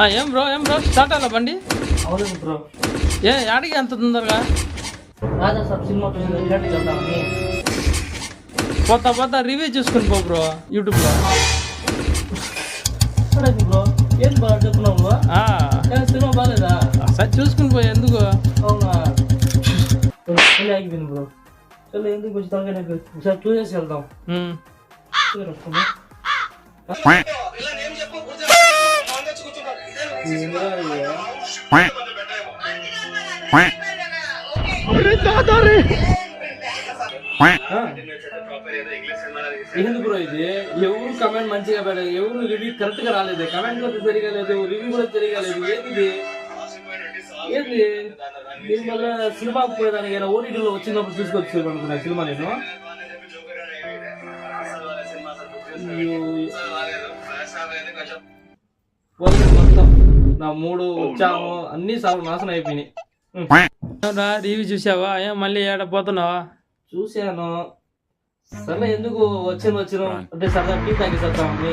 ఏం bro start అవ్వాలా బండి? అవును బ్రో. యాడికి అంత తొందరగా? రాజా సాబ్ సినిమా థియేటర్కి వెళ్తామని. పోతా రివ్యూ చూసుకుని పో బ్రో యూట్యూబ్లో. బ్రో ఏం బాగా చెప్తున్నావు? సినిమా బాగాలేదా? సార్ చూసుకుని పోయి ఎందుకు? అవునా ఆగిపోయింది బ్రో. చలో ఎందుకు కొంచెం త్వరగా నాకు ఒకసారి చూసేసి వెళ్దాం. ఎందుకు బ్రో ఇది ఎవరు కమెంట్ మంచిగా పెట్టారు, ఎవరు రివ్యూ కరెక్ట్ గా రాలేదు, కమెంట్ కూడా సరిగా లేదు, రివ్యూ కూడా సరిగా లేదు. ఏంది దీనివల్ల సినిమా పోయేదానికి ఓటీటీలో వచ్చినప్పుడు చూసుకొచ్చు అనుకున్నా సినిమా నేను. మొత్తం నా మూడు ఉత్సాహం అన్ని నాశనం అయిపోయినాయి. రివ్యూ చూసావా? మళ్ళీ ఏడ పోతున్నావా? చూశాను. సరే ఎందుకు వచ్చాను అంటే సరదా టీ తాగేసేద్దామని.